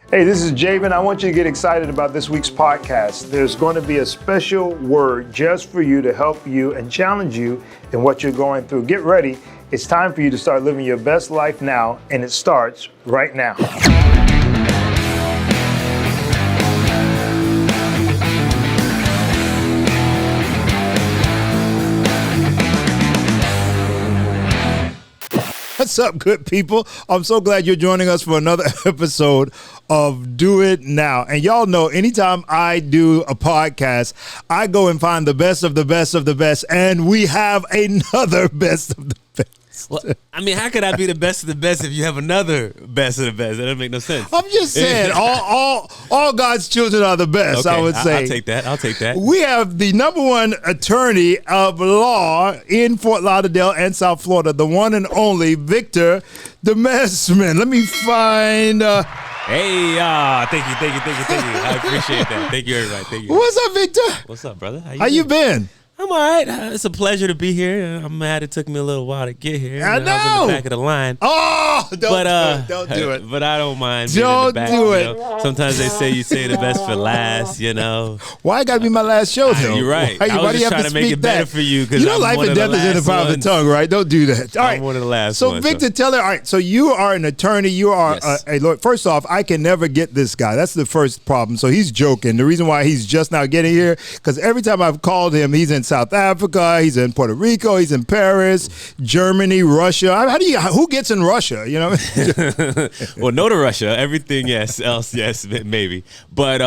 Hey, this is Javen. I want you to get excited about this week's podcast. There's going to be a special word just for you to help you and challenge you in what you're going through. Get ready. It's time for you to start living your best life now, and it starts right now. What's up, good people? I'm so glad you're joining us for another episode of Do It Now. And y'all know anytime I do a podcast, I go and find the best of the best of the best, and we have another best of the best. Well, I mean, how could I be the best of the best if you have another best of the best? That doesn't make no sense. I'm just saying, all God's children are the best, Okay, I would say. I'll take that. We have the number one attorney of law in Fort Lauderdale and South Florida, the one and only Victor the Messman. Let me find... Hey, thank you. I appreciate that. Thank you, everybody. Thank you. What's up, Victor? What's up, brother? How you been? I'm all right. It's a pleasure to be here. I'm mad it took me a little while to get here. I know. I was in the back of the line. Oh, don't do it. But I don't mind being in the back. Don't do it. You know? Sometimes they say you say the best for last, you know. Why it got to be my last show, though? You're right. Why I was do you just have trying to to make speak it better that? for you. You know, life and death is in the power of the tongue, right? Don't do that. All right. I'm one of the last So, ones, Victor, tell her, all right, so you are an attorney. You are a lawyer. First off, I can never get this guy. That's the first problem. So he's joking. The reason why he's just now getting here, because every time I've called him, he's in South Africa, he's in Puerto Rico, he's in Paris, Germany, Russia. Who gets in Russia? You know? Well, no to Russia. Everything yes, else yes, maybe. But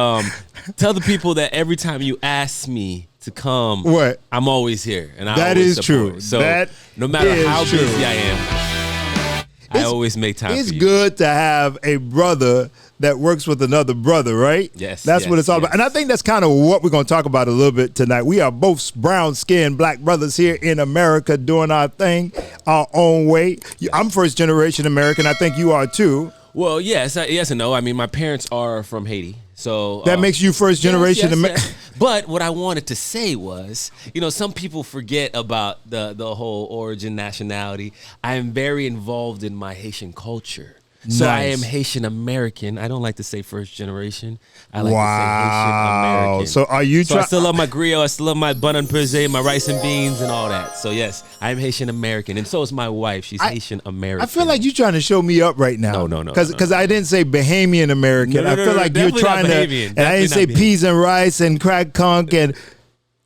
tell the people that every time you ask me to come, I'm always here, and that is true. So that no matter how true. busy I am, I always make time. It's for you. good to have a brother that works with another brother, right? Yes. That's what it's all about. And I think that's kind of what we're going to talk about a little bit tonight. We are both brown-skinned black brothers here in America doing our thing, our own way. I'm first-generation American. I think you are too. Well, yes and no. I mean, my parents are from Haiti. So that makes you first-generation American. Yes. But what I wanted to say was, you know, some people forget about the whole origin nationality. I am very involved in my Haitian culture. So I am Haitian American. I don't like to say first generation. I like to say Haitian American. So are you I still love my griot. I still love my bun and pesé, my rice and beans and all that. So yes, I am Haitian American. And so is my wife. She's Haitian American. I feel like you're trying to show me up right now. No. Because I didn't say Bahamian American. I feel like you're trying to, and I didn't say peas and rice and crack conch and.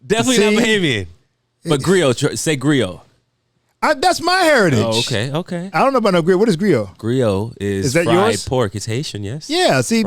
Definitely not Bahamian. But griot, say griot. That's my heritage. Oh, okay. I don't know about no griot. What is griot? Griot is that fried yours? pork. It's Haitian, yes. Yeah. See,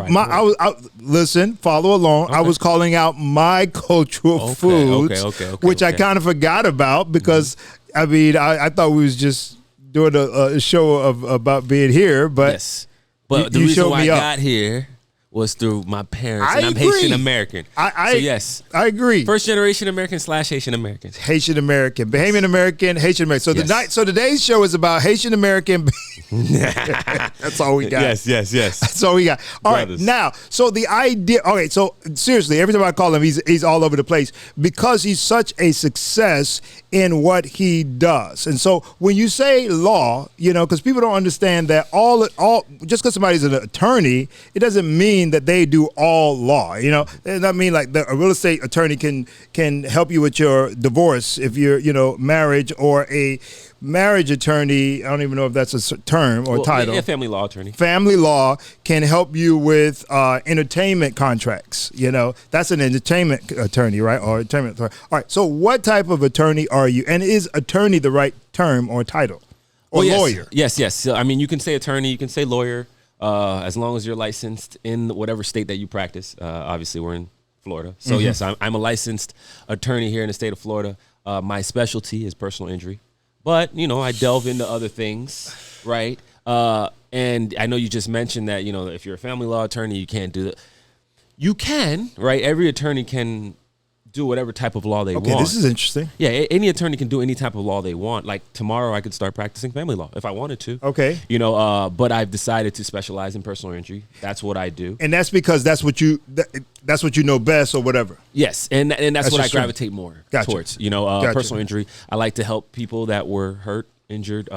listen, follow along. Okay. I was calling out my cultural foods, which I kind of forgot about because I mean I thought we was just doing a show about being here, but yes. But the reason why I got here was through my parents, and I'm Haitian American. So yes, I agree. First generation American / Haitian American. Haitian American, Bahamian American, Haitian American. So today's show is about Haitian American. That's all we got. Yes. That's all we got. All right, now, so the idea. Okay, so seriously, every time I call him, he's all over the place because he's such a success in what he does. And so when you say law, you know, because people don't understand that all just because somebody's an attorney, it doesn't mean that they do all law. You know, and I mean like a real estate attorney can help you with your divorce if you're marriage, or a marriage attorney. I don't even know if that's a term or title. Yeah, family law attorney. Family law can help you with entertainment contracts. You know, that's an entertainment attorney, right? Or entertainment. All right. So what type of attorney are you? And is attorney the right term or title? Or lawyer? Yes. So, I mean, you can say attorney, you can say lawyer, as long as you're licensed in whatever state that you practice. Obviously, we're in Florida. So, yes, I'm a licensed attorney here in the state of Florida. My specialty is personal injury. But, you know, I delve into other things, right? And I know you just mentioned that, you know, if you're a family law attorney, you can't do that. You can, right? Every attorney can do whatever type of law they want. Okay, this is interesting. Yeah, any attorney can do any type of law they want. Like tomorrow I could start practicing family law if I wanted to. Okay. You know, but I've decided to specialize in personal injury. That's what I do. And that's because that's what you know best or whatever. Yes, and that's what I gravitate more towards. You know, personal injury. I like to help people that were hurt, injured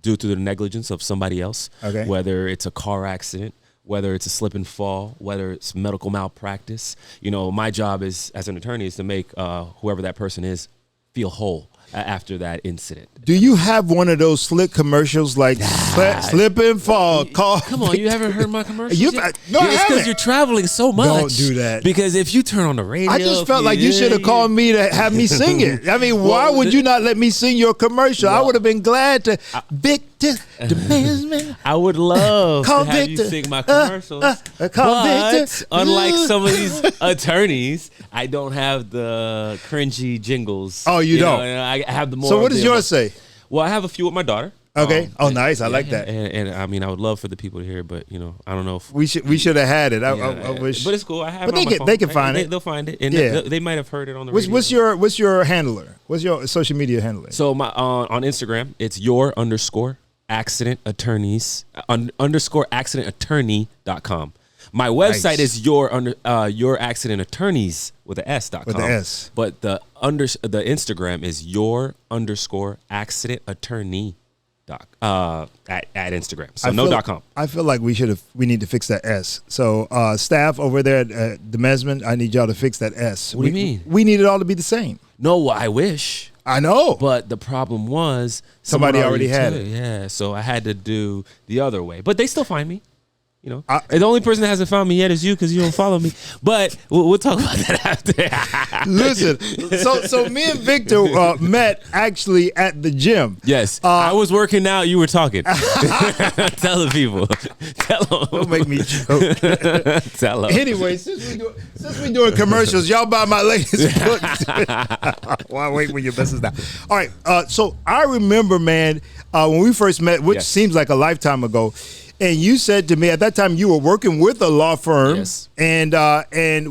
due to the negligence of somebody else. Okay. Whether it's a car accident, whether it's a slip and fall, whether it's medical malpractice. You know, my job is as an attorney is to make whoever that person is feel whole after that incident. Do you have one of those slick commercials like slip and fall? Come on, you haven't heard my commercials yet? No, it's because you're traveling so much. Don't do that. Because if you turn on the radio, I just felt like you should have called me to have me sing it. I mean, why would you not let me sing your commercial? I would have been glad to. Victor, I would love call to have Victor. you sing my commercials. Call but Victor. unlike some of these attorneys, I don't have the cringy jingles. Oh, you don't? I have the more. So what does yours say? Well, I have a few with my daughter. Okay. Nice. I like that. And I mean, I would love for the people to hear, but you know, I don't know if we should have had it. I wish, but it's cool. I have. But it on my phone. they can find it. They'll find it, and they might have heard it on the radio. What's your handler? What's your social media handler? So my on Instagram, it's your_accident_accident_attorney.com. My website is youraccidentattorneys with an S.com. With the S. But the Instagram is your_accidentattorney. At Instagram. So no.com. I feel like we need to fix that S. So staff over there at the Mesman, I need y'all to fix that S. What do you mean? We need it all to be the same. No, I wish. I know. But the problem was somebody already had it. Yeah, so I had to do the other way. But they still find me. You know, the only person that hasn't found me yet is you because you don't follow me. But we'll talk about that after. Listen, so me and Victor met actually at the gym. Yes, I was working out. You were talking. Tell the people. Tell them. Don't make me joke. Tell them. Anyway, since we doing commercials, y'all buy my latest book. Well, wait when your best is down. All right. So I remember, man, when we first met, which seems like a lifetime ago. And you said to me at that time you were working with a law firm, and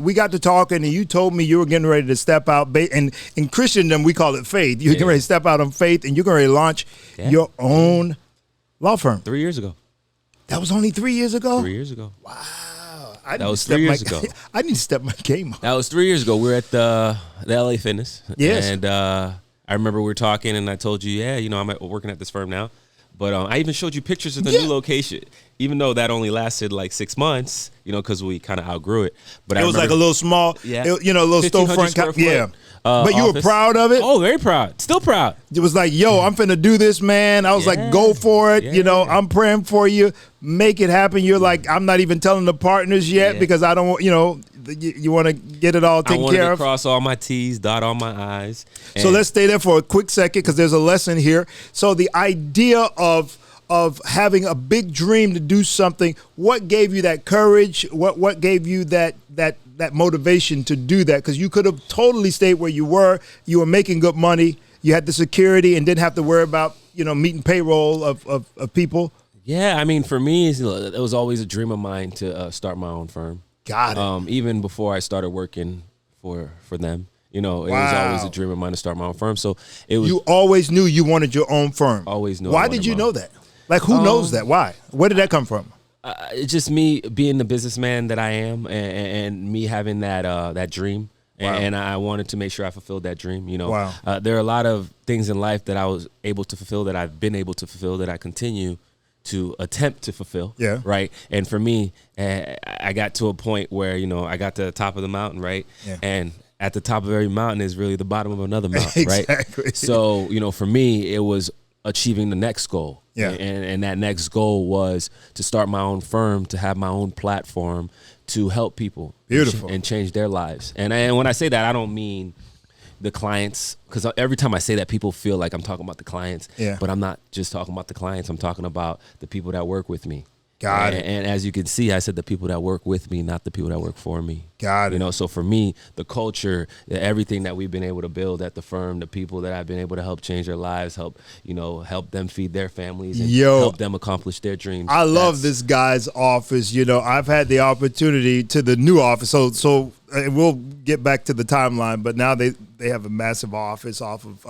we got to talking, and you told me you were getting ready to step out. And in Christendom, we call it faith. You're getting ready to step out on faith, and you're going to launch your own law firm. 3 years ago. That was only 3 years ago? 3 years ago. Wow. That was 3 years ago. I need to step my game up. That was 3 years ago. We were at the LA Fitness. Yes. And I remember we were talking, and I told you, I'm working at this firm now. But I even showed you pictures of the new location, even though that only lasted like 6 months, because we kind of outgrew it. But it was like a little small, a little storefront. But you were proud of it? Oh, very proud. Still proud. It was like, yo, I'm finna do this, man. I was like, go for it. Yeah. I'm praying for you. Make it happen. You're like, I'm not even telling the partners yet because I don't want, you want to get it all taken care of. I wanted to cross all my T's, dot all my I's. So let's stay there for a quick second because there's a lesson here. So the idea of having a big dream to do something, what gave you that courage? What gave you that motivation to do that? Because you could have totally stayed where you were. You were making good money. You had the security and didn't have to worry about meeting payroll of people. Yeah, I mean, for me, it was always a dream of mine to start my own firm. Got it. Even before I started working for them, it was always a dream of mine to start my own firm. So it was. You always knew you wanted your own firm. Always knew. Why did you know that? Like, who knows that? Why? Where did that come from? It's just me being the businessman that I am, and me having that dream. Wow. And I wanted to make sure I fulfilled that dream. Wow. There are a lot of things in life that I was able to fulfill, that I've been able to fulfill, that I continue to attempt to fulfill. Yeah. Right. And for me, I got to a point where, I got to the top of the mountain. Right. Yeah. And at the top of every mountain is really the bottom of another mountain. Exactly. Right. So, for me, it was achieving the next goal. Yeah. And that next goal was to start my own firm, to have my own platform, to help people. Beautiful. And change their lives. And when I say that, I don't mean the clients, because every time I say that, people feel like I'm talking about the clients. Yeah. But I'm not just talking about the clients. I'm talking about the people that work with me. Got it. And as you can see, I said the people that work with me, not the people that work for me. Got it. So for me, the culture, everything that we've been able to build at the firm, the people that I've been able to help change their lives, help them feed their families, and help them accomplish their dreams. I love this guy's office. I've had the opportunity to the new office. So we'll get back to the timeline, but now they have a massive office off of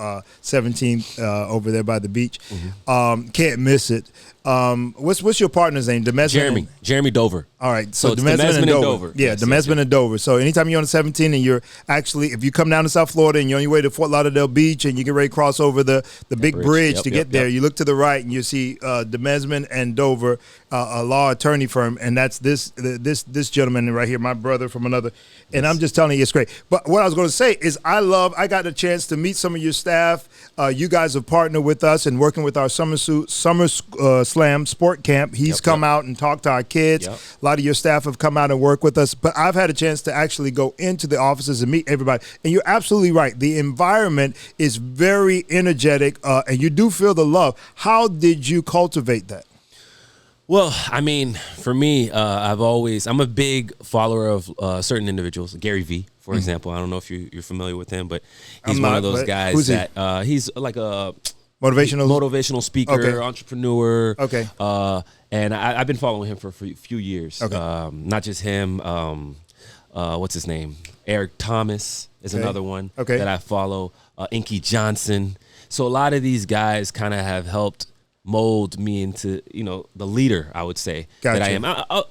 17th over there by the beach. Can't miss it. What's your partner's name? Jeremy Dover. All right, so Demesman and Dover. Yeah, yes, Demesman and Dover. So anytime you're on 17 and you're actually, if you come down to South Florida and you're on your way to Fort Lauderdale Beach and you get ready to cross over the big bridge to get there, you look to the right and you see Demesman and Dover, a law attorney firm, and that's this gentleman right here, my brother from another. And I'm just telling you, it's great. But what I was going to say is I got a chance to meet some of your staff. You guys have partnered with us and working with our Summer Slam Sport Camp. He's come out and talked to our kids. A lot of your staff have come out and worked with us. But I've had a chance to actually go into the offices and meet everybody. And you're absolutely right. The environment is very energetic, and you do feel the love. How did you cultivate that? Well, I mean, for me, I'm a big follower of certain individuals. Gary Vee, for example. I don't know if you're familiar with him, but he's one of those guys that he's like a motivational speaker, entrepreneur. Okay. And I've been following him for a few years. Okay. Not just him. What's his name? Eric Thomas is another one that I follow. Inky Johnson. So a lot of these guys kind of have helped mold me into, the leader, I would say, that I am.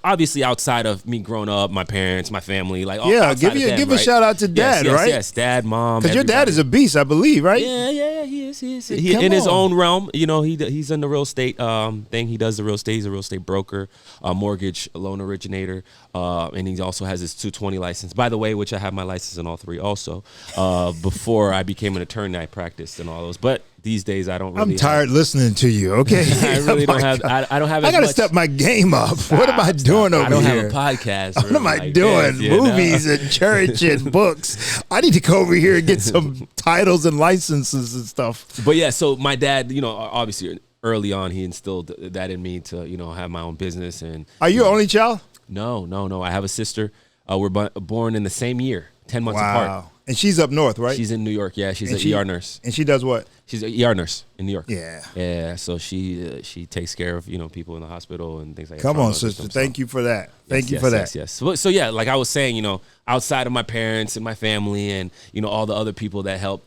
Obviously, outside of me growing up, my parents, my family, give a shout out to Dad, right? Yes, Dad, Mom. Because your dad is a beast, I believe, right? Yeah, he is. He in his own realm, he's in the real estate thing. He does the real estate. He's a real estate broker, mortgage loan originator, and he also has his 220 license. By the way, which I have my license in all three also. Before I became an attorney, I practiced in all those, but these days I don't really. I'm tired listening to you. Okay, I really don't have. I don't have. I gotta step my game up. What am I doing over here? I don't have a podcast. What am I doing? Movies and church and books. I need to go over here and get some titles and licenses and stuff. But yeah, so my dad, obviously early on he instilled that in me to have my own business. And are you only child? No. I have a sister. We're born in the same year, 10 months apart. And she's up north, right? She's in New York. Yeah, she's an ER nurse. And she does what? She's an ER nurse in New York. Yeah. Yeah. So she takes care of people in the hospital and things like that. Come on, sister. Thank you for that. Thank you for that. Yes. So yeah, like I was saying, outside of my parents and my family and all the other people that helped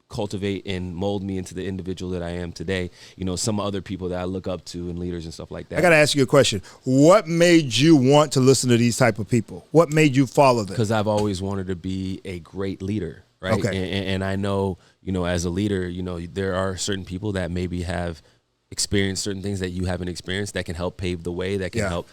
cultivate and mold me into the individual that I am today, some other people that I look up to and leaders and stuff like that. I got to ask you a question. What made you want to listen to these type of people? What made you follow them? Because I've always wanted to be a great leader, right? Okay. And I know, as a leader, there are certain people that maybe have experienced certain things that you haven't experienced that can help pave the way, that can help,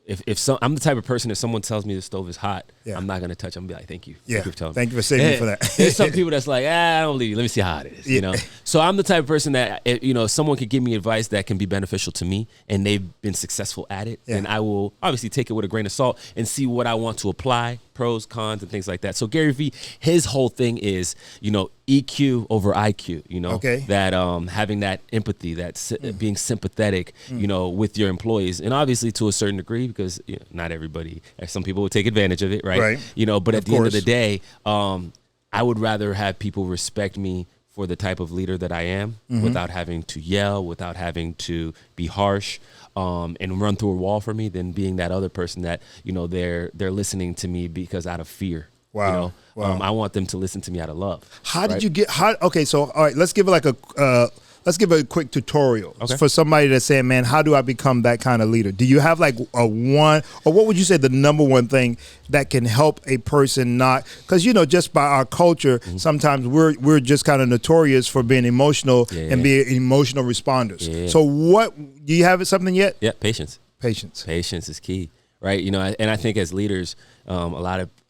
If I'm the type of person, if someone tells me the stove is hot, I'm not going to touch it. I'm going to be like, thank you. Yeah. Thank you for saving me for that. There's some people that's like, I don't leave. Let me see how hot it is, So I'm the type of person that, if someone could give me advice that can be beneficial to me and they've been successful at it, then I will obviously take it with a grain of salt and see what I want to apply, pros, cons, and things like that. So Gary Vee, his whole thing is, EQ over IQ, that having that empathy, that being sympathetic, with your employees. And obviously to a certain degree, because not everybody, some people would take advantage of it, right? But at the end of the day, I would rather have people respect me for the type of leader that I am without having to yell, without having to be harsh, and run through a wall for me than being that other person that, they're listening to me because out of fear. Wow. I want them to listen to me out of love. How did you get? Okay, so all right, let's give it let's give a quick tutorial for somebody that's saying, man, how do I become that kind of leader? Do you have like a one, or what would you say the number one thing that can help a person not? Because just by our culture, sometimes we're just kind of notorious for being emotional and being emotional responders. Yeah. So what do you have? Something yet? Yeah, patience. Patience is key, right? And I think as leaders,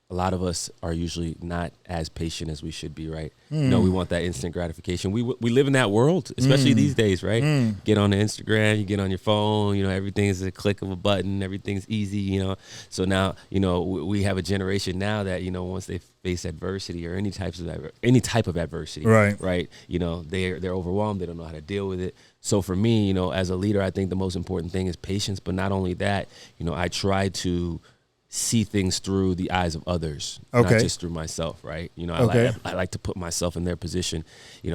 a lot of us are usually not as patient as we should be, right? We want that instant gratification. We live in that world, especially these days, right? Get on the Instagram, you get on your phone, everything is a click of a button, everything's easy, So now, we have a generation now that, once they face adversity or any type of adversity, right? They're overwhelmed, they don't know how to deal with it. So for me, as a leader, I think the most important thing is patience, but not only that, I try to see things through the eyes of others, not just through myself, right? I like to put myself in their position.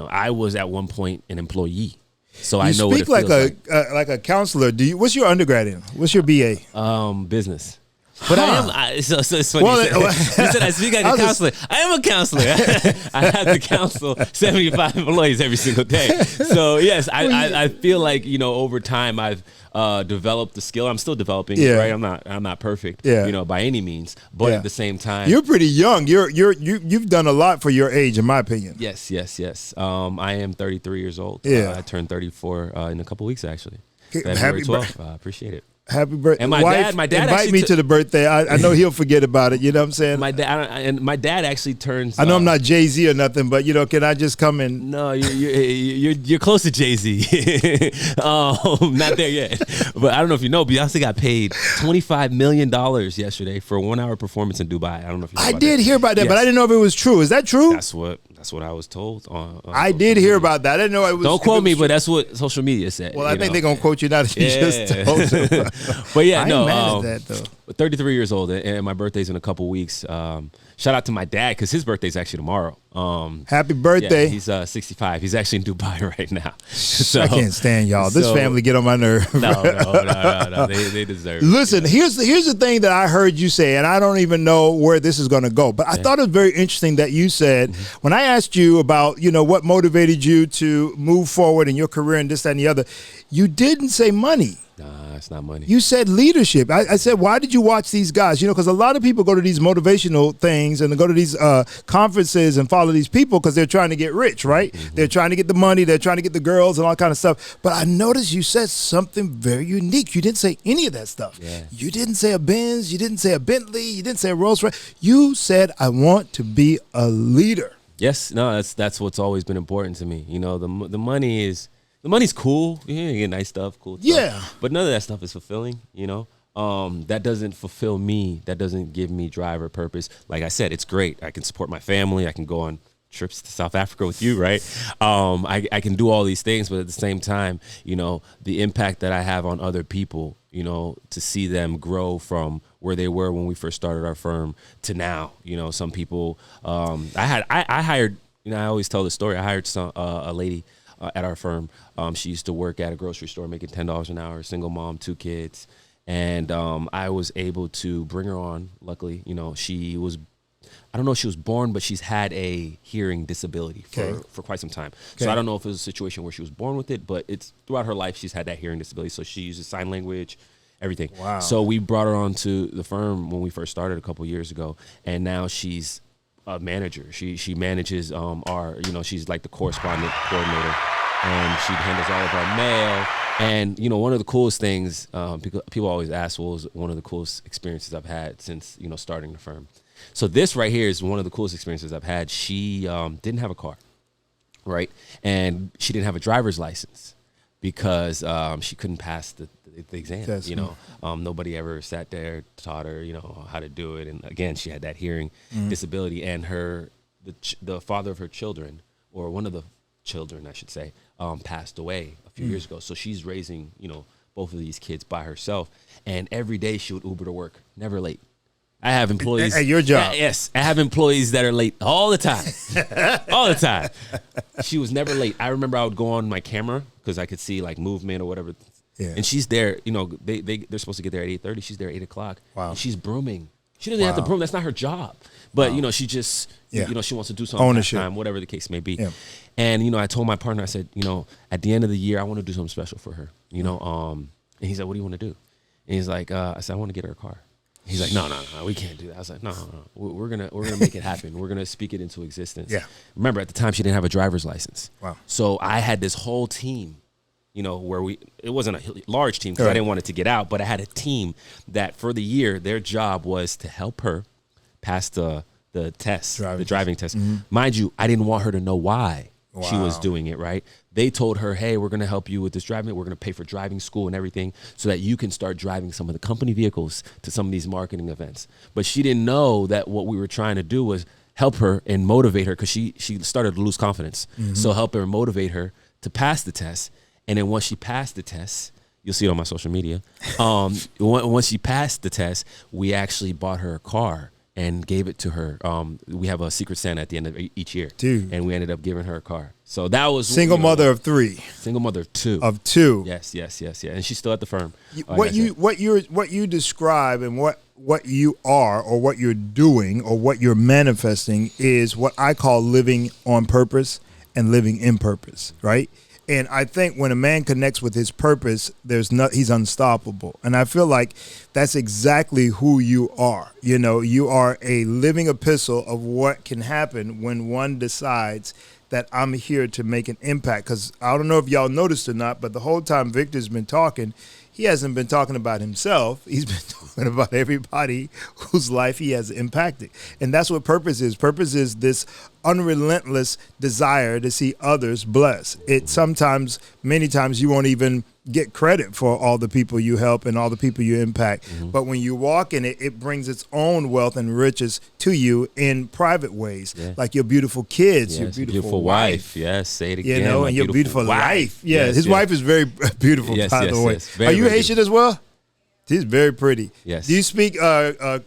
I was at one point an employee, so I know what it feels like. Like a counselor. What's your undergrad in? What's your BA? Business. But so it's funny. You said I speak like a counselor. I am a counselor. I have to counsel 75 employees every single day. So yes, I feel like, over time I've developed the skill. I'm still developing, right? I'm not perfect, by any means. But at the same time, you're pretty young. You've done a lot for your age, in my opinion. Yes. I am 33 years old. Yeah. I turned 34 in a couple weeks actually. Happy 12th. Appreciate it. Happy birthday. And my dad invite me to the birthday. I know he'll forget about it. You know what I'm saying? My dad actually turns. I know I'm not Jay-Z or nothing, but can I just come in? No, you're close to Jay-Z. Not there yet. But I don't know if you know, Beyonce got paid $25 million yesterday for a 1-hour performance in Dubai. I don't know if you know I did hear about that, but I didn't know if it was true. Is that true? That's what I was told. I did hear about that. I didn't know it was. Don't quote me, but that's what social media said. Well, I think they're gonna quote you now that you just told them. But yeah, I ain't mad at that though. 33 years old, and my birthday's in a couple weeks. Shout out to my dad because his birthday's actually tomorrow. Happy birthday! Yeah, he's 65. He's actually in Dubai right now. So, I can't stand y'all. This family get on my nerve. No. They deserve it. Listen, here's the thing that I heard you say, and I don't even know where this is going to go, but I thought it was very interesting that you said, when I asked you about, what motivated you to move forward in your career and this, that, and the other, you didn't say money. Nah, it's not money. You said leadership. I said, why did you watch these guys? Because a lot of people go to these motivational things and they go to these conferences and follow these people because they're trying to get rich, right? Mm-hmm. They're trying to get the money. They're trying to get the girls and all kind of stuff. But I noticed you said something very unique. You didn't say any of that stuff. Yeah. You didn't say a Benz. You didn't say a Bentley. You didn't say a Rolls Royce. You said, I want to be a leader. Yes. No, that's what's always been important to me. The money is... The money's cool. You get nice stuff, cool stuff. Yeah. But none of that stuff is fulfilling, That doesn't fulfill me. That doesn't give me drive or purpose. Like I said, it's great. I can support my family. I can go on trips to South Africa with you, right? I can do all these things, but at the same time, the impact that I have on other people, to see them grow from where they were when we first started our firm to now. Some people, I hired, I always tell the story. I hired a lady at our firm. She used to work at a grocery store making $10 an hour, single mom, 2 kids. And I was able to bring her on, luckily. She was, I don't know if she was born, but she's had a hearing disability for quite some time. Okay. So I don't know if it was a situation where she was born with it, but it's throughout her life she's had that hearing disability. So she uses sign language, everything. Wow. So we brought her on to the firm when we first started a couple years ago. And now she's a manager. She manages our, she's like the correspondent coordinator, and she handles all of our mail. And one of the coolest things, people always ask, what was one of the coolest experiences I've had since starting the firm. So this right here is one of the coolest experiences I've had. She didn't have a car, right, and she didn't have a driver's license because she couldn't pass the exam. Yes. Nobody ever sat there, taught her, how to do it. And again, she had that hearing disability, and the father of her children, or one of the children, I should say, passed away a few years ago. So she's raising, both of these kids by herself. And every day she would Uber to work, never late. I have employees at your job. Yes, I have employees that are late all the time, all the time. She was never late. I remember I would go on my camera because I could see like movement or whatever. Yeah. And she's there, they're supposed to get there at 8:30. She's there at 8:00. Wow. And she's brooming. She doesn't have to broom. That's not her job. But, she just, she wants to do something ownership, time, whatever the case may be. Yeah. And, I told my partner, I said, at the end of the year, I want to do something special for her, and he said, what do you want to do? And he's like, I said, I want to get her a car. He's like, no, we can't do that. I was like, no. We're gonna make it happen. We're gonna speak it into existence. Yeah. Remember, at the time, she didn't have a driver's license. Wow. So I had this whole team, where it wasn't a large team because I didn't want it to get out, but I had a team that for the year, their job was to help her pass the test, the driving test. Mm-hmm. Mind you, I didn't want her to know why she was doing it, right? They told her, hey, we're going to help you with this driving. We're going to pay for driving school and everything so that you can start driving some of the company vehicles to some of these marketing events. But she didn't know that what we were trying to do was help her and motivate her because she started to lose confidence. Mm-hmm. So help her and motivate her to pass the test. And then once she passed the test, you'll see it on my social media. Once she passed the test, we actually bought her a car. and gave it to her. We have a Secret Santa at the end of each year, Dude. and we ended up giving her a car. So that was single mother of 3. Single mother of 2. Of 2. Yes, and she's still at the firm. What you describe and what you are or what you're doing or what you're manifesting is what I call living on purpose and living in purpose, right? And I think when a man connects with his purpose, he's unstoppable. And I feel like that's exactly who you are. You know, you are a living epistle of what can happen when one decides that I'm here to make an impact. Because I don't know if y'all noticed or not, but the whole time Victor's been talking, he hasn't been talking about himself. He's been talking about everybody whose life he has impacted. And that's what purpose is. Purpose is this unrelentless desire to see others blessed. Many times you won't even get credit for all the people you help and all the people you impact. Mm-hmm. But when you walk in it, it brings its own wealth and riches to you in private ways, like your beautiful kids, your beautiful wife. Yes, say it again. You know, and your beautiful life. Yeah, his wife is very beautiful, by the way. Very, are you Haitian as well? She's very pretty. Yes. Do you speak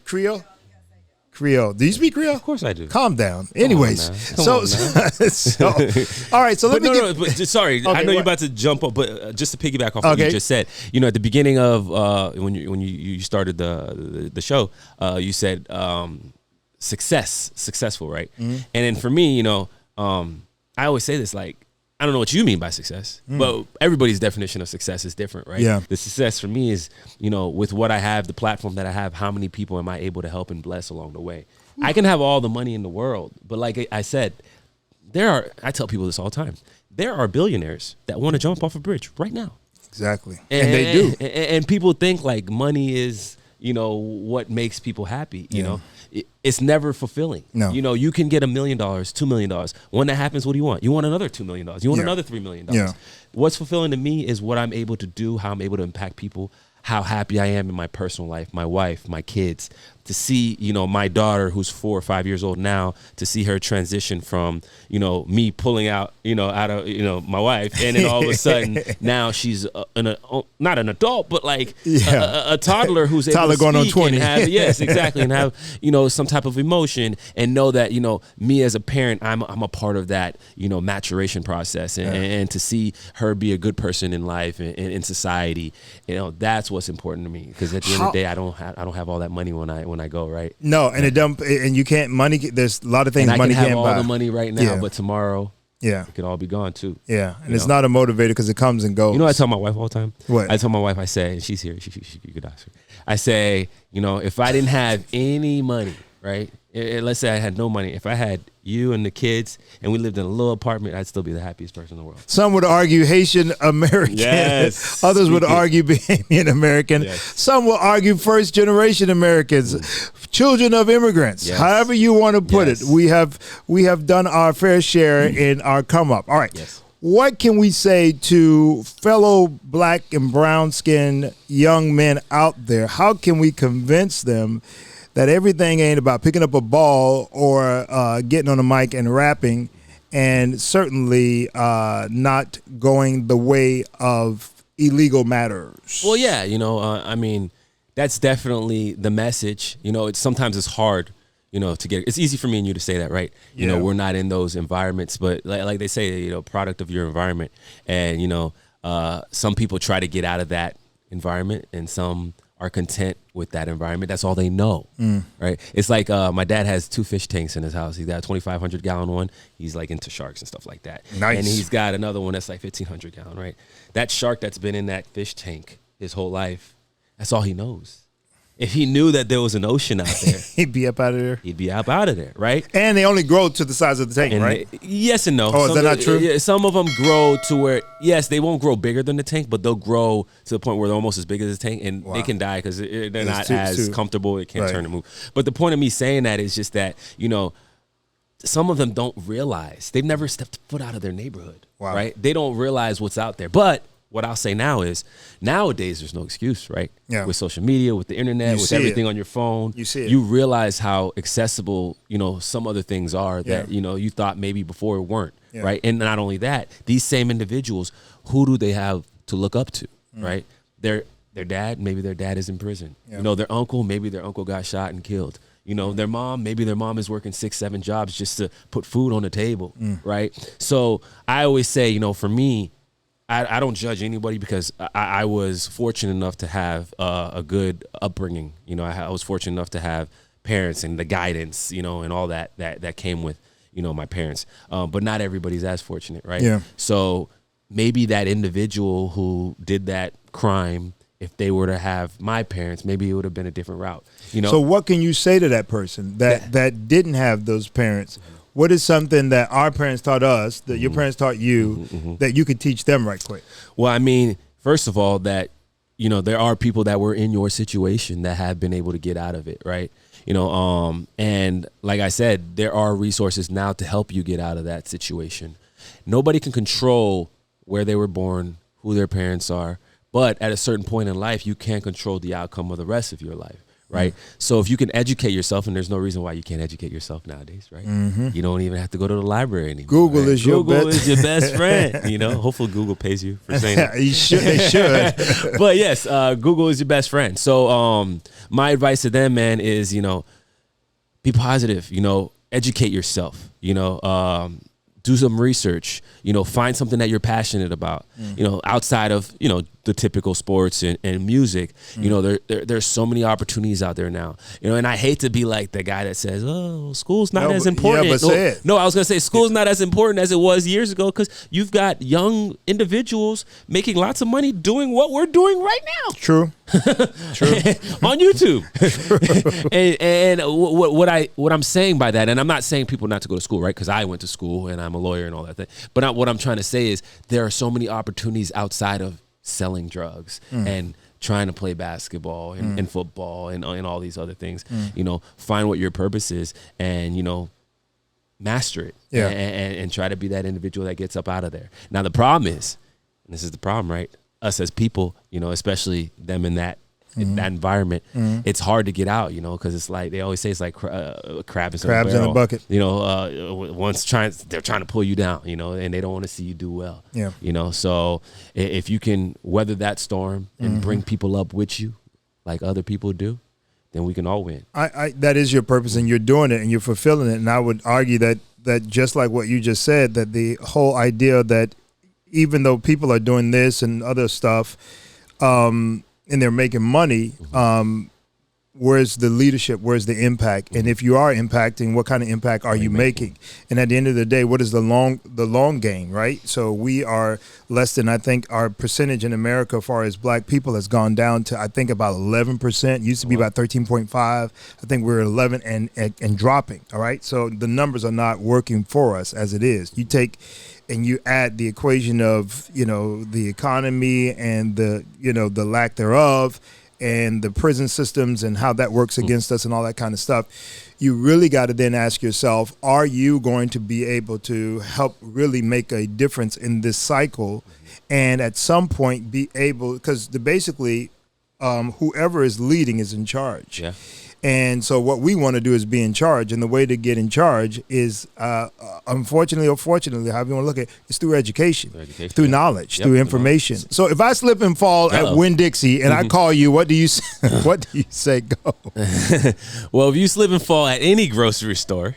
Creole? Creole. Do you speak Creole? Of course I do. Calm down. Anyways, so all right. So let me. Sorry, okay, I know you're about to jump up, but just to piggyback off what you just said, you know, at the beginning of when you started the show, you said successful, right? Mm-hmm. And then for me, you know, I always say this, like, I don't know what you mean by success, but everybody's definition of success is different, right? Yeah. The success for me is, you know, with what I have, the platform that I have, how many people am I able to help and bless along the way? I can have all the money in the world, but like I said, I tell people this all the time, there are billionaires that want to jump off a bridge right now. Exactly. And they do. And people think like money is, you know, what makes people happy, you know? It's never fulfilling. No. You know, you can get $1 million, $2 million. When that happens, what do you want? You want another $2 million. You want another $3 million. Yeah. What's fulfilling to me is what I'm able to do, how I'm able to impact people, how happy I am in my personal life, my wife, my kids, to see, you know, my daughter who's 4 or 5 years old now, to see her transition from, you know, me pulling out of, my wife. And then all of a sudden now she's not an adult, but like a toddler who's able to going on speak 20. and have, yes, exactly. And have, you know, some type of emotion and know that, you know, me as a parent, I'm a part of that, you know, maturation process and to see her be a good person in life and in society, you know, that's what's important to me. Because at the end of the day, I don't have all that money when I go, right? No, and you can't money. There's a lot of things money can't buy. I can have all the money right now, but tomorrow, it could all be gone too. Yeah, and it's not a motivator because it comes and goes. You know, I tell my wife all the time. What? I tell my wife, I say, and she's here. She could ask her. I say, you know, if I didn't have any money, right? Let's say I had no money. If I had you and the kids and we lived in a little apartment, I'd still be the happiest person in the world. Some would argue Haitian American. Yes. Others would argue Bahamian American. Yes. Some will argue first generation Americans, children of immigrants. Yes. However you want to put it, we have done our fair share in our come up. All right. Yes. What can we say to fellow black and brown skinned young men out there? How can we convince them that everything ain't about picking up a ball or getting on a mic and rapping, and certainly not going the way of illegal matters? Well, yeah, you know, I mean, that's definitely the message. You know, sometimes it's hard, you know, to get. It's easy for me and you to say that, right? You know, we're not in those environments, but like they say, you know, product of your environment, and you know, some people try to get out of that environment, and some are content with that environment. That's all they know, right? It's like my dad has 2 fish tanks in his house. He's got a 2,500 gallon one. He's like into sharks and stuff like that. Nice. And he's got another one that's like 1,500 gallon, right? That shark that's been in that fish tank his whole life, that's all he knows. If he knew that there was an ocean out there, he'd be up out of there. He'd be up out of there, right? And they only grow to the size of the tank, right? Yes and no. Oh, is that not true? Some of them grow to where, yes, they won't grow bigger than the tank, but they'll grow to the point where they're almost as big as the tank, and they can die because they're not as comfortable. It can't turn and move. But the point of me saying that is just that, you know, some of them don't realize. They've never stepped foot out of their neighborhood, right? They don't realize what's out there. But what I'll say now is, nowadays there's no excuse, right? Yeah. With social media, with the internet, with everything on your phone, you see it. You realize how accessible, you know, some other things are that, you know, you thought maybe before weren't, right? And not only that, these same individuals, who do they have to look up to, right? Their dad, maybe their dad is in prison. You know, their uncle, maybe their uncle got shot and killed. You know, maybe their mom is working 6-7 jobs just to put food on the table, right? So I always say, you know, for me, I don't judge anybody because I was fortunate enough to have a good upbringing. You know, I was fortunate enough to have parents and the guidance, you know, and all that came with, you know, my parents. But not everybody's as fortunate, right? Yeah. So maybe that individual who did that crime, if they were to have my parents, maybe it would have been a different route. You know. So what can you say to that person that didn't have those parents? What is something that our parents taught us, that your parents taught you, that you could teach them right quick? Well, I mean, first of all, that, you know, there are people that were in your situation that have been able to get out of it, right? You know, and like I said, there are resources now to help you get out of that situation. Nobody can control where they were born, who their parents are, but at a certain point in life, you can't control the outcome of the rest of your life. Right. So if you can educate yourself, and there's no reason why you can't educate yourself nowadays, right? You don't even have to go to the library anymore. Google right? is your Google is your best friend. You know, hopefully Google pays you for saying that. They should. But yes, Google is your best friend. So my advice to them, man, is, you know, be positive. You know, educate yourself. You know, do some research. You know, find something that you're passionate about. You know, outside of, you know, the typical sports and music. You know, there's so many opportunities out there now. You know, and I hate to be like the guy that says, "Oh, school's not as important." Yeah, but say it. No, I was gonna say school's not as important as it was years ago, because you've got young individuals making lots of money doing what we're doing right now. True. On YouTube. and what I'm saying by that, and I'm not saying people not to go to school, right? Because I went to school and I'm a lawyer and all that thing. But what I'm trying to say is there are so many opportunities outside of selling drugs and trying to play basketball and football and all these other things. You know, find what your purpose is and, you know, master it. Yeah. And try to be that individual that gets up out of there. Now, the problem is, and this is the problem, right? Us as people, you know, especially them in that environment, it's hard to get out, you know, because it's like they always say it's like crabs in a bucket. You know, they're trying to pull you down, you know, and they don't want to see you do well. Yeah. You know, so if you can weather that storm and bring people up with you, like other people do, then we can all win. That is your purpose, and you're doing it, and you're fulfilling it. And I would argue that just like what you just said, that the whole idea that even though people are doing this and other stuff, and they're making money, where's the leadership? Where's the impact? And if you are impacting, what kind of impact are you making? And at the end of the day, what is the long game, right? So we are less than, I think our percentage in America as far as black people has gone down to, I think, about 11%. Used to be about 13.5. I think we're 11 and dropping, all right? So the numbers are not working for us as it is. You take and you add the equation of, you know, the economy and the, you know, the lack thereof, and the prison systems and how that works against us and all that kind of stuff, you really got to then ask yourself, are you going to be able to help really make a difference in this cycle? And at some point be able, because basically whoever is leading is in charge. Yeah. And so what we want to do is be in charge. And the way to get in charge is, unfortunately or fortunately, however you want to look at it, is through education, through knowledge, through information. So if I slip and fall at Winn-Dixie and I call you, what do you say? What do you say? Go. Well, if you slip and fall at any grocery store,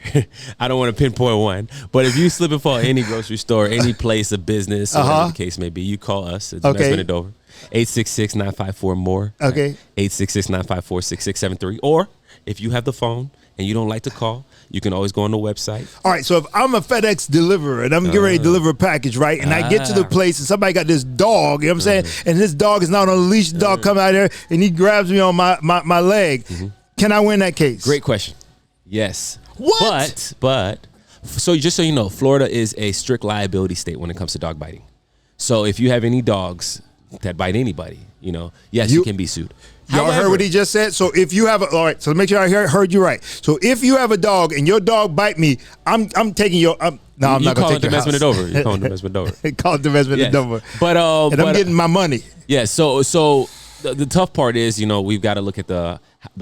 I don't want to pinpoint one, but if you slip and fall at any grocery store, any place of business, or whatever the case may be, you call us. It's Investment and Dover. 866-954-MORE. Okay. 866-954-6673. Or if you have the phone and you don't like to call, you can always go on the website. All right, so if I'm a FedEx deliverer and I'm getting ready to deliver a package, right, and I get to the place and somebody got this dog, you know what I'm saying, and this dog is not on a leash, the dog come out here and he grabs me on my leg, can I win that case? Great question. Yes. What? But, so just so you know, Florida is a strict liability state when it comes to dog biting. So if you have any dogs that bite anybody, you know, yes, you can be sued. Y'all heard what he just said? So if you have all right, so make sure I heard you right. So if you have a dog and your dog bite me, I'm taking your, I'm not going to take your house. You're calling Investment Dover. Call it Investment Dover. But, and I'm getting my money. Yeah, so the tough part is, you know, we've got to look at the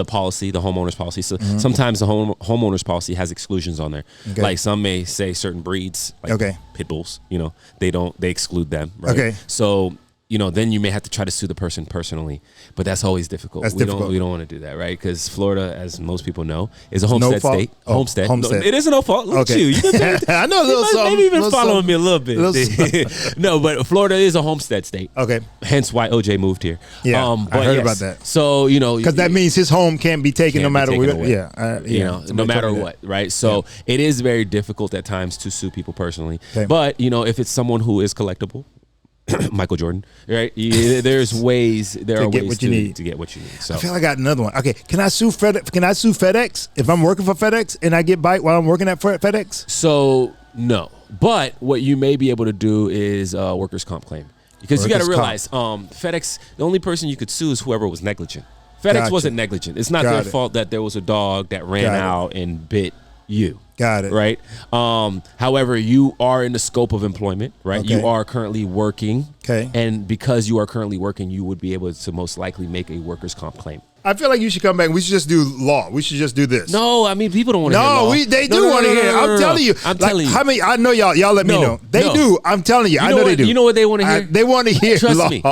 policy, the homeowner's policy. So sometimes the homeowner's policy has exclusions on there. Okay. Like some may say certain breeds, like pit bulls, you know, they exclude them. Right? Okay. So then you may have to try to sue the person personally, but that's always difficult. We don't want to do that, right? Because Florida, as most people know, is a homestead state. Homestead. No, it isn't no fault. Look at you. I know a little something. Maybe even following me a little bit. No, but Florida is a homestead state. Okay. Hence why OJ moved here. Yeah, I heard about that. So, because that means his home can't be taken no matter what. No matter what, right? So it is very difficult at times to sue people personally. Okay. But, if it's someone who is collectible, Michael Jordan, right? There's ways. There are ways to get what you need. So I feel I got another one. Okay, can I sue FedEx if I'm working for FedEx and I get bite while I'm working at FedEx? So no, but what you may be able to do is workers' comp claim, because you got to realize FedEx. The only person you could sue is whoever was negligent. FedEx wasn't negligent. It's not their fault that there was a dog that ran out and bit you. Got it. Right. However, you are in the scope of employment, right? Okay. You are currently working. Okay. And because you are currently working, you would be able to most likely make a workers' comp claim. I feel like you should come back. We should just do law. We should just do this. No, I mean, people don't want to hear law. They do want to hear. I'm telling you. I'm telling you. How many? I know y'all. Y'all let me know. They do. I'm telling you. I know they do. You know what they want to hear? They want to hear. Trust me.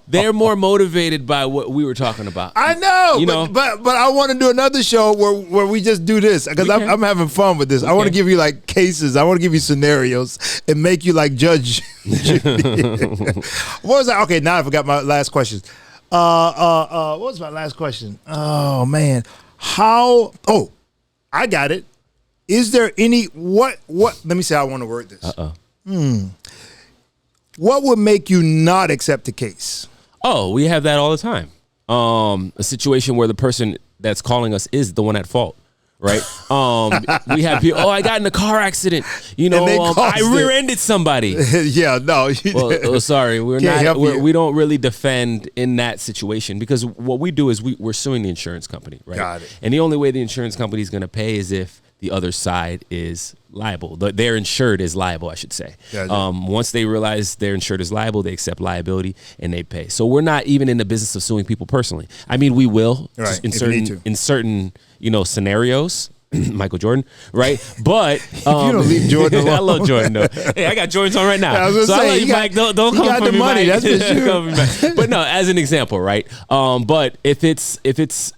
They're more motivated by what we were talking about. I know. But I want to do another show where we just do this, because I'm having fun with this. I want to give you like cases. I want to give you scenarios and make you like judge. What was that? Okay, now I forgot my last question. What was my last question? Oh man, I got it. Is there any what? Let me see how I want to word this. What would make you not accept the case? Oh, we have that all the time. A situation where the person that's calling us is the one at fault. Right. We have people. Oh, I got in a car accident. I rear-ended somebody. Yeah. No. Well, sorry. We don't really defend in that situation, because what we do is we're suing the insurance company. Right. Got it. And the only way the insurance company is going to pay is if the other side is liable. Their insured is liable, I should say. Once they realize their insured is liable, they accept liability and they pay. So we're not even in the business of suing people personally. I mean, we will in certain scenarios. Michael Jordan, right? But if you don't leave Jordan alone. I love Jordan though. Hey, I got Jordans on right now. I love you, Mike. Don't come for me, money. Mike. That's for sure. But no, as an example, right? But if it's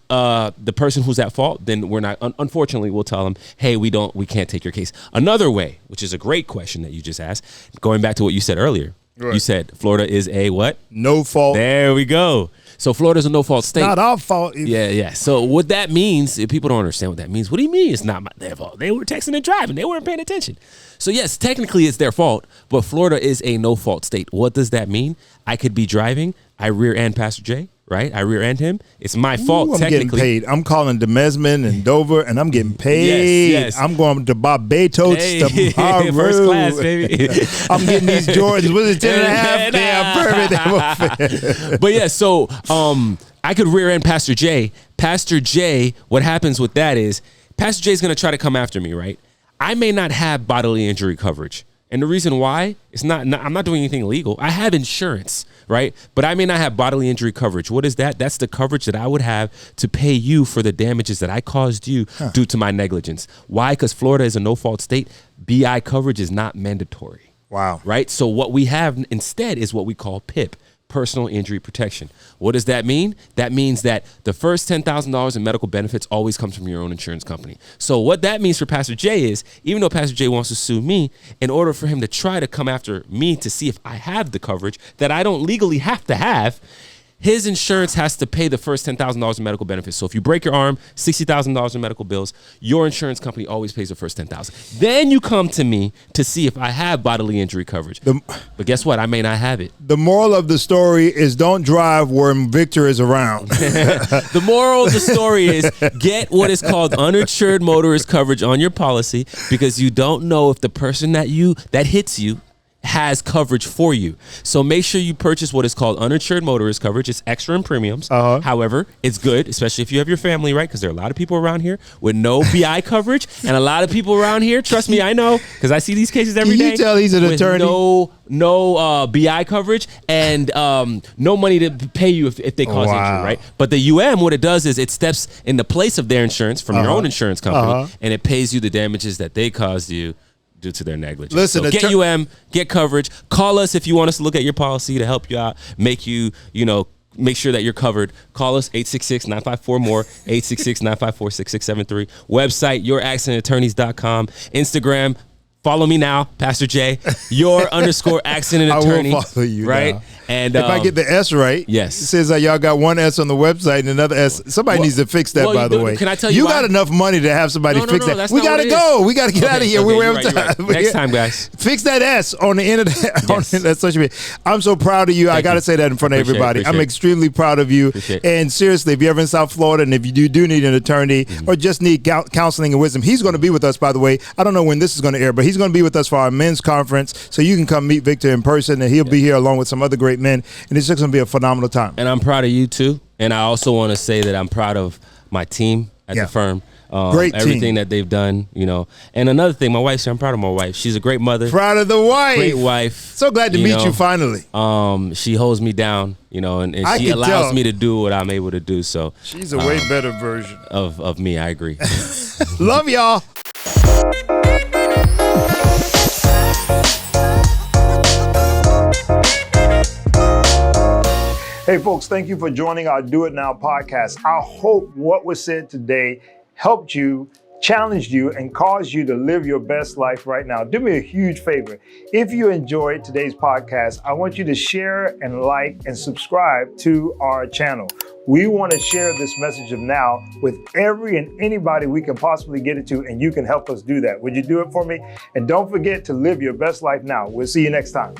the person who's at fault, then we're not. Unfortunately, we'll tell them, hey, we can't take your case. Another way, which is a great question that you just asked, going back to what you said earlier. Right. You said Florida is a what? No fault. There we go. So Florida's a no-fault state. Not our fault. Yeah. So what that means, if people don't understand what that means, what do you mean it's not their fault? They were texting and driving. They weren't paying attention. So yes, technically it's their fault, but Florida is a no-fault state. What does that mean? I could be driving. I rear-end Pastor J, right? I rear-end him. It's my fault, I'm technically. Getting paid. I'm calling Demesman and Dover, and I'm getting paid. Yes. I'm going to Barbados tomorrow. First class, baby. I'm getting these Jordans. Was it 10.5? Damn, perfect. But yeah, so I could rear-end Pastor J. Pastor J, what happens with that is, Pastor J is going to try to come after me, right? I may not have bodily injury coverage. And the reason why, I'm not doing anything illegal. I have insurance, right? But I may not have bodily injury coverage. What is that? That's the coverage that I would have to pay you for the damages that I caused you due to my negligence. Why? Because Florida is a no-fault state. BI coverage is not mandatory. Wow. Right? So what we have instead is what we call PIP, personal injury protection. What does that mean? That means that the first $10,000 in medical benefits always comes from your own insurance company. So what that means for Pastor J is, even though Pastor J wants to sue me, in order for him to try to come after me to see if I have the coverage that I don't legally have to have, his insurance has to pay the first $10,000 in medical benefits. So if you break your arm, $60,000 in medical bills, your insurance company always pays the first $10,000. Then you come to me to see if I have bodily injury coverage. But guess what? I may not have it. The moral of the story is don't drive where Victor is around. The moral of the story is get what is called uninsured motorist coverage on your policy, because you don't know if the person that hits you has coverage for you. So make sure you purchase what is called uninsured motorist coverage. It's extra in premiums. However, it's good, especially if you have your family, right? Because there are a lot of people around here with no BI coverage, and a lot of people around here, trust me, I know, because I see these cases every day. Can you tell he's an attorney? No BI coverage and no money to pay you if they cause injury, right? But the what it does is it steps in the place of their insurance from your own insurance company, and it pays you the damages that they caused you due to their negligence. Listen, so get get coverage. Call us if you want us to look at your policy to help you out, make sure that you're covered. Call us 866-954-MORE, 866-954-6673. Website, youraccidentattorneys.com. Instagram, follow me now, Pastor J, your_accident attorney. I will follow you right? now. And if I get the S right, yes, it says y'all got one S on the website and another S. Somebody needs to fix that, by the way. Can I tell you? You got enough money to have somebody fix that. We gotta go. We gotta get out of here. We're out of time. Next time, guys. Fix that S on the end of that social media. I'm so proud of you. I gotta say that in front of everybody. I'm extremely proud of you. And seriously, if you're ever in South Florida and if you do need an attorney or just need counseling and wisdom, he's going to be with us, by the way. I don't know when this is going to air, but he's going to be with us for our men's conference. So you can come meet Victor in person, and he'll be here along with some other great men. And it's just going to be a phenomenal time. And I'm proud of you too. And I also want to say that I'm proud of my team at the firm. Great team. Everything that they've done, And another thing, my wife, I'm proud of my wife. She's a great mother. Proud of the wife. Great wife. So glad to meet you finally. She holds me down, and she allows me to do what I'm able to do. So she's a way better version of me. I agree. Love y'all. Hey, folks, thank you for joining our Do It Now podcast. I hope what was said today helped you, challenged you, and caused you to live your best life right now. Do me a huge favor. If you enjoyed today's podcast, I want you to share and like and subscribe to our channel. We want to share this message of now with every and anybody we can possibly get it to, and you can help us do that. Would you do it for me? And don't forget to live your best life now. We'll see you next time.